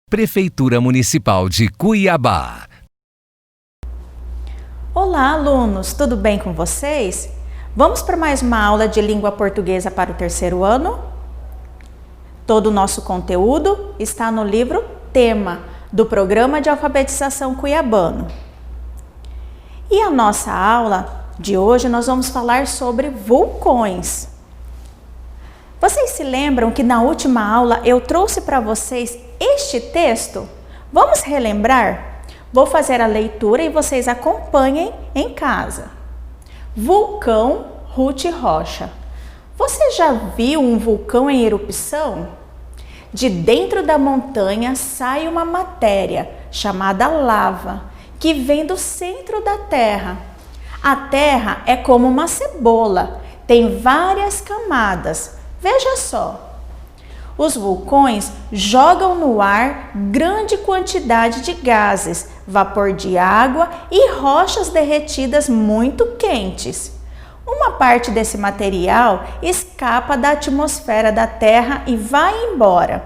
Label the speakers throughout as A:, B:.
A: Prefeitura Municipal de Cuiabá.
B: Olá, alunos! Tudo bem com vocês? Vamos para mais uma aula de língua portuguesa para o terceiro ano? Todo o nosso conteúdo está no livro Tema, do Programa de Alfabetização Cuiabano. E a nossa aula de hoje nós vamos falar sobre vulcões. Vocês se lembram que na última aula eu trouxe para vocês este texto? Vamos relembrar? Vou fazer a leitura e vocês acompanhem em casa. Vulcão Ruth Rocha. Você já viu um vulcão em erupção? De dentro da montanha sai uma matéria chamada lava, que vem do centro da Terra. A Terra é como uma cebola, tem várias camadas. Veja só, os vulcões jogam no ar grande quantidade de gases, vapor de água e rochas derretidas muito quentes. Uma parte desse material escapa da atmosfera da Terra e vai embora.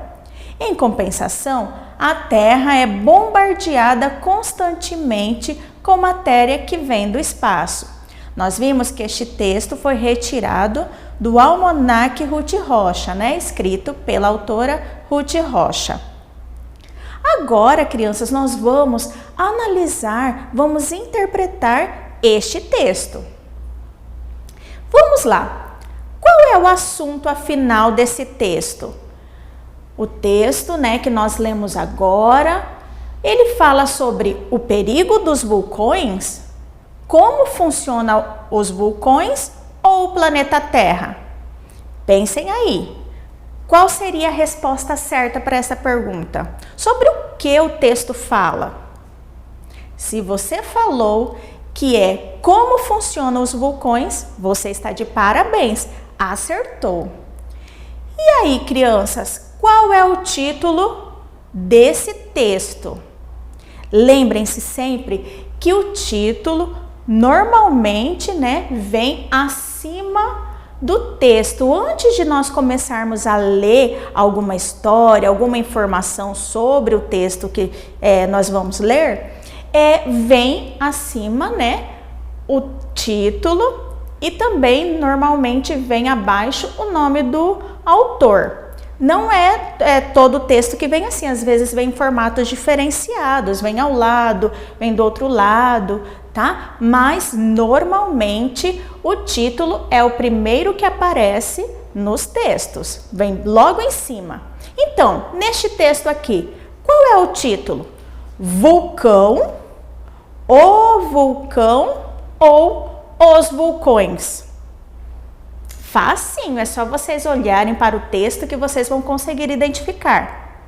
B: Em compensação, a Terra é bombardeada constantemente com matéria que vem do espaço. Nós vimos que este texto foi retirado do Almanaque Ruth Rocha, escrito pela autora Ruth Rocha. Agora, crianças, nós vamos analisar, vamos interpretar este texto. Vamos lá. Qual é o assunto afinal desse texto? O texto, que nós lemos agora, ele fala sobre o perigo dos vulcões, como funcionam os vulcões ou o planeta Terra? Pensem aí. Qual seria a resposta certa para essa pergunta? Sobre o que o texto fala? Se você falou que é como funcionam os vulcões, você está de parabéns, acertou. E aí, crianças, qual é o título desse texto? Lembrem-se sempre que o título normalmente, vem acima do texto. Antes de nós começarmos a ler alguma história, alguma informação sobre o texto que nós vamos ler, vem acima, o título e também normalmente vem abaixo o nome do autor. Não é todo o texto que vem assim, às vezes vem em formatos diferenciados, vem ao lado, vem do outro lado, tá? Mas normalmente o título é o primeiro que aparece nos textos, vem logo em cima. Então, neste texto aqui, qual é o título? Vulcão, o vulcão ou os vulcões? Facinho, é só vocês olharem para o texto que vocês vão conseguir identificar.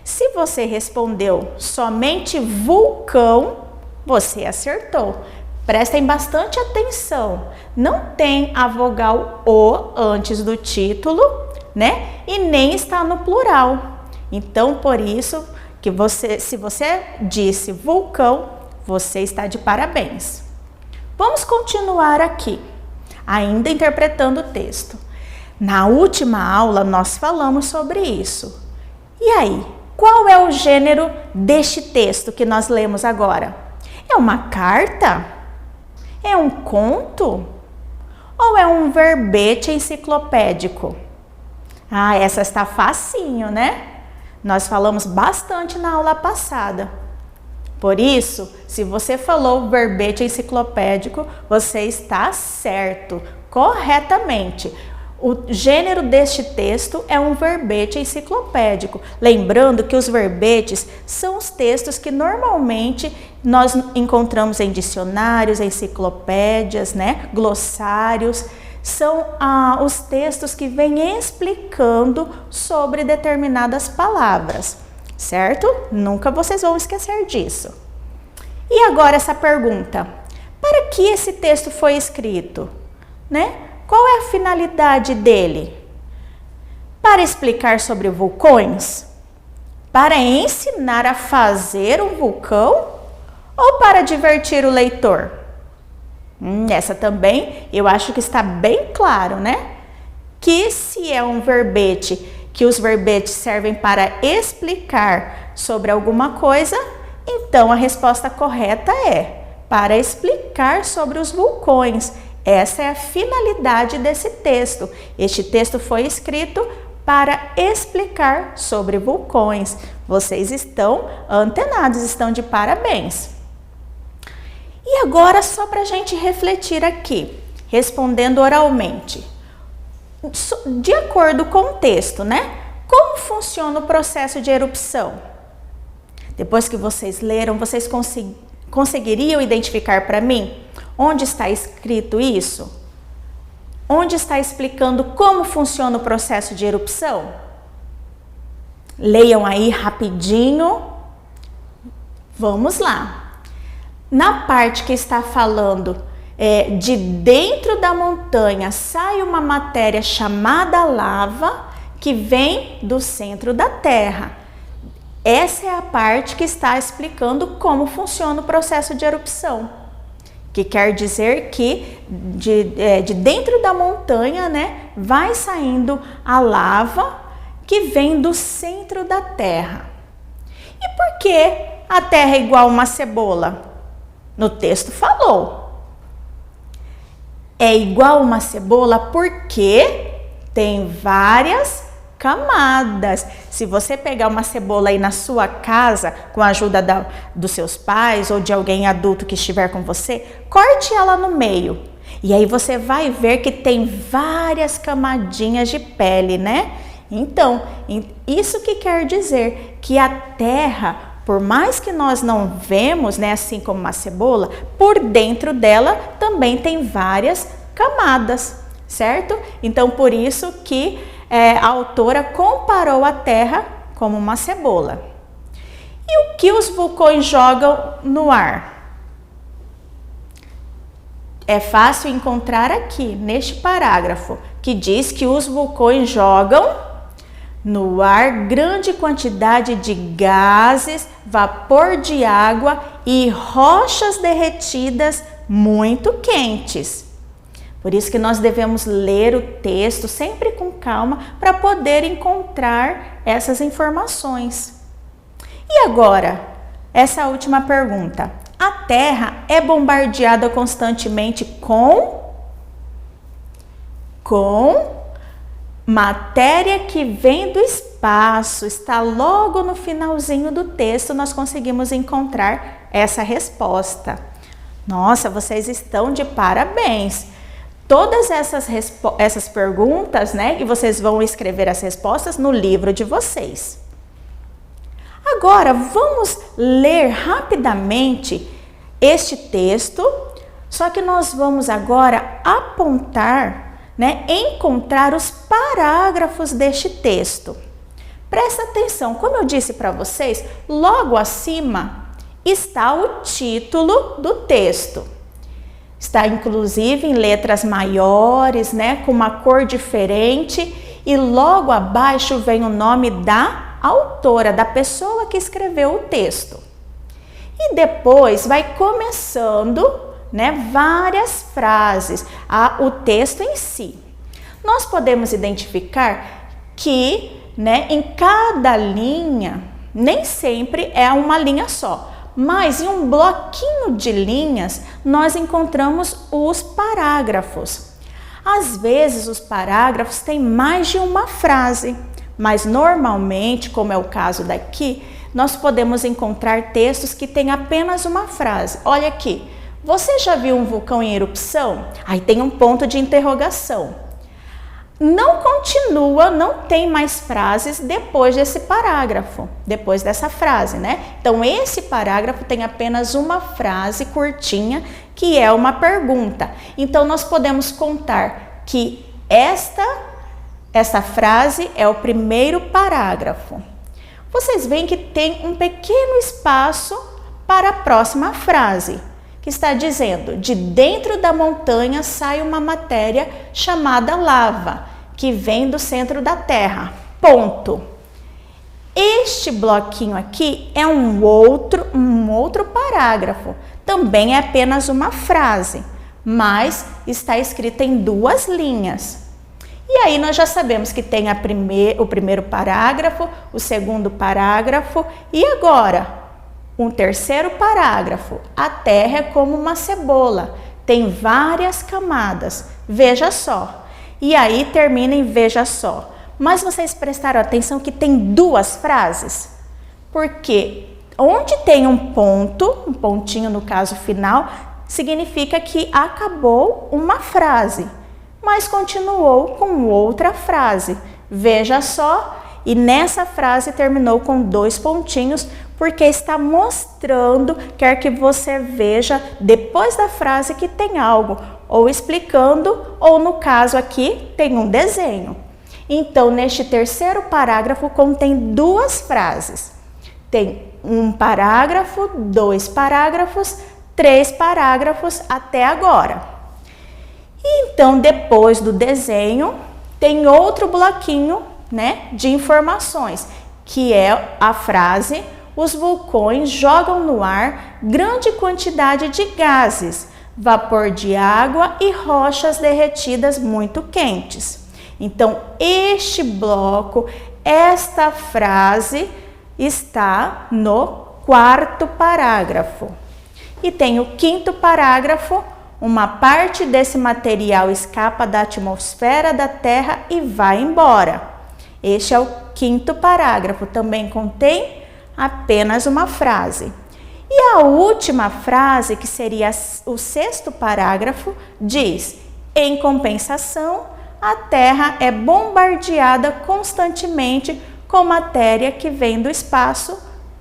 B: Se você respondeu somente vulcão, você acertou. Prestem bastante atenção. Não tem a vogal O antes do título, E nem está no plural. Então, por isso que se você disse vulcão, você está de parabéns. Vamos continuar aqui. Ainda interpretando o texto. Na última aula nós falamos sobre isso. E aí, qual é o gênero deste texto que nós lemos agora? É uma carta? É um conto? Ou é um verbete enciclopédico? Ah, essa está facinho, Nós falamos bastante na aula passada. Por isso, se você falou verbete enciclopédico, você está certo, corretamente. O gênero deste texto é um verbete enciclopédico. Lembrando que os verbetes são os textos que normalmente nós encontramos em dicionários, enciclopédias, glossários. São os textos que vêm explicando sobre determinadas palavras. Certo? Nunca vocês vão esquecer disso. E agora essa pergunta: para que esse texto foi escrito? Qual é a finalidade dele? Para explicar sobre vulcões? Para ensinar a fazer um vulcão? Ou para divertir o leitor? Essa também eu acho que está bem claro, que se é um verbete que os verbetes servem para explicar sobre alguma coisa, então a resposta correta é para explicar sobre os vulcões. Essa é a finalidade desse texto. Este texto foi escrito para explicar sobre vulcões. Vocês estão antenados, estão de parabéns. E agora, só para a gente refletir aqui, respondendo oralmente. De acordo com o texto, né? Como funciona o processo de erupção? Depois que vocês leram, vocês conseguiriam identificar para mim onde está escrito isso? Onde está explicando como funciona o processo de erupção? Leiam aí rapidinho. Vamos lá. Na parte que está falando de dentro da montanha sai uma matéria chamada lava que vem do centro da Terra. Essa é a parte que está explicando como funciona o processo de erupção. Que quer dizer que de dentro da montanha, né, vai saindo a lava que vem do centro da Terra. E por que a Terra é igual a uma cebola? No texto falou. É igual a uma cebola porque tem várias camadas. Se você pegar uma cebola aí na sua casa, com a ajuda dos seus pais ou de alguém adulto que estiver com você, corte ela no meio. E aí você vai ver que tem várias camadinhas de pele, né? Então, isso que quer dizer que a Terra, por mais que nós não vemos, né, assim como uma cebola, por dentro dela também tem várias camadas, certo? Então, por isso que a autora comparou a Terra como uma cebola. E o que os vulcões jogam no ar? É fácil encontrar aqui, neste parágrafo, que diz que os vulcões jogam no ar grande quantidade de gases, vapor de água e rochas derretidas muito quentes. Por isso que nós devemos ler o texto sempre com calma para poder encontrar essas informações. E agora, essa última pergunta. A Terra é bombardeada constantemente com matéria que vem do espaço. Está logo no finalzinho do texto, nós conseguimos encontrar essa resposta. Nossa, vocês estão de parabéns! Todas essas perguntas, né? E vocês vão escrever as respostas no livro de vocês. Agora, vamos ler rapidamente este texto, só que nós vamos agora apontar, né? Encontrar os parágrafos deste texto. Presta atenção, como eu disse para vocês, logo acima está o título do texto. Está inclusive em letras maiores, né, com uma cor diferente, e logo abaixo vem o nome da autora, da pessoa que escreveu o texto. E depois vai começando, né, várias frases, o texto em si. Nós podemos identificar que, né, em cada linha, nem sempre é uma linha só. Mas em um bloquinho de linhas, nós encontramos os parágrafos. Às vezes, os parágrafos têm mais de uma frase, mas normalmente, como é o caso daqui, nós podemos encontrar textos que têm apenas uma frase. Olha aqui, você já viu um vulcão em erupção? Aí tem um ponto de interrogação. Não continua, não tem mais frases depois desse parágrafo, depois dessa frase, né? Então, esse parágrafo tem apenas uma frase curtinha, que é uma pergunta. Então, nós podemos contar que esta frase é o primeiro parágrafo. Vocês veem que tem um pequeno espaço para a próxima frase, que está dizendo: de dentro da montanha sai uma matéria chamada lava, que vem do centro da Terra. Ponto. Este bloquinho aqui é um outro parágrafo. Também é apenas uma frase, mas está escrita em duas linhas. E aí nós já sabemos que tem o primeiro parágrafo, o segundo parágrafo e agora um terceiro parágrafo. A Terra é como uma cebola, tem várias camadas, veja só. E aí termina em veja só. Mas vocês prestaram atenção que tem duas frases? Porque onde tem um ponto, um pontinho no caso final, significa que acabou uma frase, mas continuou com outra frase. Veja só, e nessa frase terminou com 2 pontinhos, porque está mostrando, quer que você veja depois da frase que tem algo, ou explicando, ou no caso aqui tem um desenho. Então, neste terceiro parágrafo contém 2 frases. Tem um parágrafo, 2 parágrafos, 3 parágrafos até agora. E então, depois do desenho, tem outro bloquinho, né, de informações, que é a frase: os vulcões jogam no ar grande quantidade de gases, vapor de água e rochas derretidas muito quentes. Então, este bloco, esta frase está no 4º parágrafo. E tem o 5º parágrafo: uma parte desse material escapa da atmosfera da Terra e vai embora. Este é o 5º parágrafo, também contém apenas uma frase. E a última frase, que seria o 6º parágrafo, diz: em compensação, a Terra é bombardeada constantemente com matéria que vem do espaço,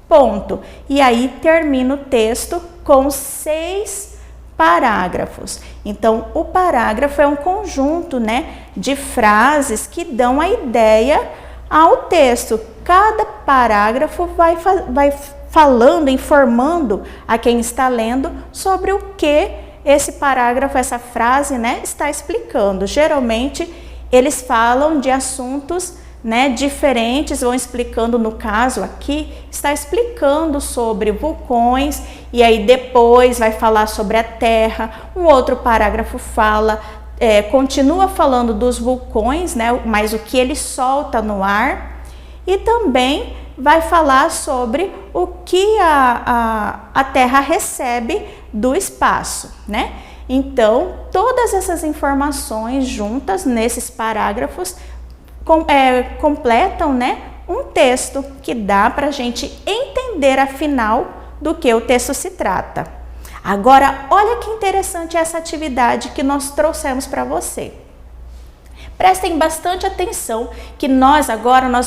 B: ponto. E aí termina o texto com 6 parágrafos. Então, o parágrafo é um conjunto, né, de frases que dão a ideia ao texto. Cada parágrafo vai falando, informando a quem está lendo sobre o que esse parágrafo, essa frase, né, está explicando. Geralmente, eles falam de assuntos, né, diferentes, vão explicando. No caso aqui, está explicando sobre vulcões, e aí depois vai falar sobre a Terra. Um outro parágrafo fala, continua falando dos vulcões, né, mas o que ele solta no ar, e também vai falar sobre o que a Terra recebe do espaço, né? Então, todas essas informações juntas nesses parágrafos completam, né, um texto que dá para a gente entender afinal do que o texto se trata. Agora, olha que interessante essa atividade que nós trouxemos para você. Prestem bastante atenção que nós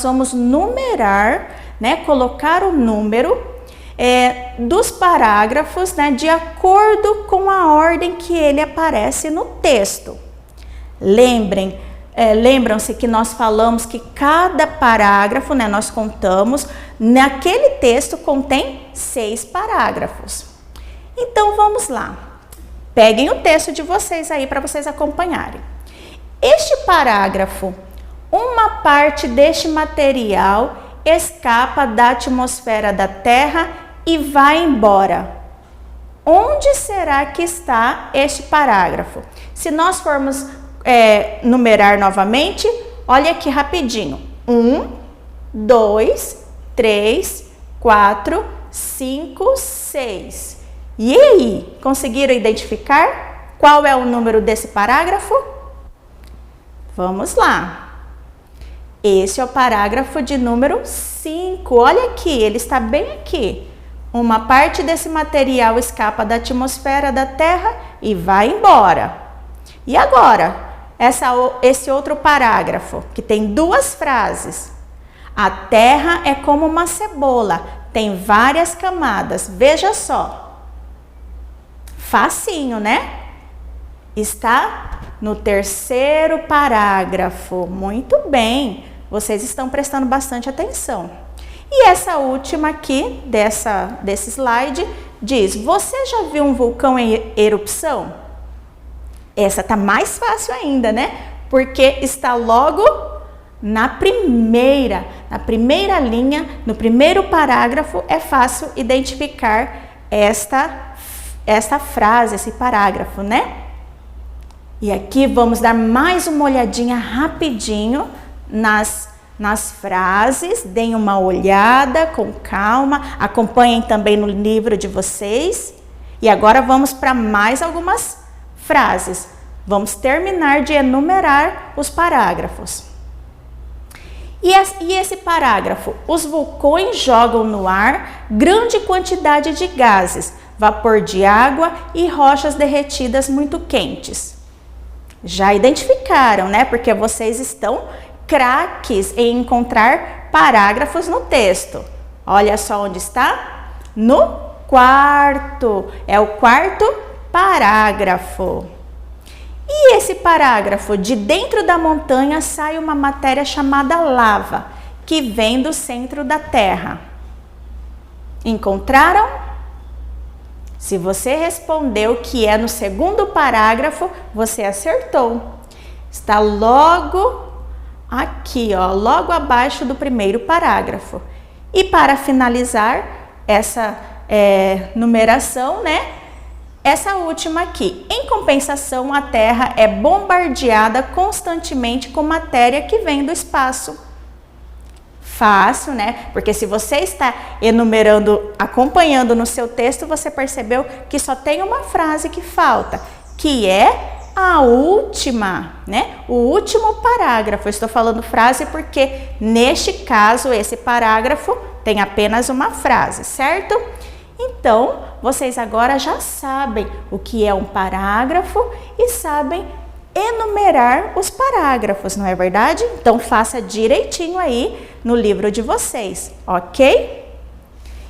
B: vamos numerar, né, colocar o número dos parágrafos, né, de acordo com a ordem que ele aparece no texto. Lembram-se que nós falamos que cada parágrafo, né, nós contamos, naquele texto contém 6 parágrafos. Então vamos lá. Peguem o texto de vocês aí para vocês acompanharem. Este parágrafo: uma parte deste material escapa da atmosfera da Terra e vai embora. Onde será que está este parágrafo? Se nós formos numerar novamente, olha aqui rapidinho: 1, 2, 3, 4, 5, 6. E aí, conseguiram identificar qual é o número desse parágrafo? Vamos lá. Esse é o parágrafo de número 5. Olha aqui, ele está bem aqui. Uma parte desse material escapa da atmosfera da Terra e vai embora. E agora, esse outro parágrafo, que tem 2 frases. A Terra é como uma cebola, tem várias camadas. Veja só. Facinho, né? Está no 3º parágrafo. Muito bem, vocês estão prestando bastante atenção. E essa última aqui, desse slide, diz: você já viu um vulcão em erupção? Essa tá mais fácil ainda, né? Porque está logo na primeira linha, no primeiro parágrafo. É fácil identificar esta frase, esse parágrafo, né? E aqui vamos dar mais uma olhadinha rapidinho nas frases. Deem uma olhada com calma, acompanhem também no livro de vocês. E agora vamos para mais algumas frases. Vamos terminar de enumerar os parágrafos. E esse parágrafo? Os vulcões jogam no ar grande quantidade de gases, vapor de água e rochas derretidas muito quentes. Já identificaram, né? Porque vocês estão craques em encontrar parágrafos no texto. Olha só onde está. No quarto. É o quarto parágrafo. E esse parágrafo? De dentro da montanha sai uma matéria chamada lava, que vem do centro da Terra. Encontraram? Se você respondeu que é no segundo parágrafo, você acertou. Está logo aqui, ó, logo abaixo do primeiro parágrafo. E para finalizar essa numeração, né? Essa última aqui. Em compensação, a Terra é bombardeada constantemente com matéria que vem do espaço. Fácil, né? Porque se você está enumerando, acompanhando no seu texto, você percebeu que só tem uma frase que falta, que é a última, né? O último parágrafo. Eu estou falando frase porque, neste caso, esse parágrafo tem apenas uma frase, certo? Então, vocês agora já sabem o que é um parágrafo e sabem enumerar os parágrafos, não é verdade? Então, faça direitinho aí no livro de vocês, ok?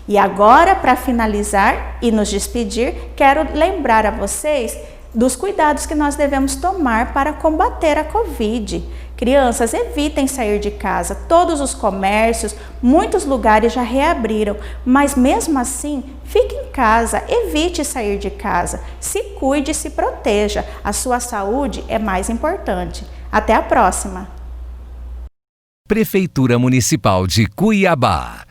B: E agora, para finalizar e nos despedir, quero lembrar a vocês dos cuidados que nós devemos tomar para combater a Covid. Crianças, evitem sair de casa. Todos os comércios, muitos lugares já reabriram, mas mesmo assim, fique em casa, evite sair de casa. Se cuide e se proteja. A sua saúde é mais importante. Até a próxima!
A: Prefeitura Municipal de Cuiabá.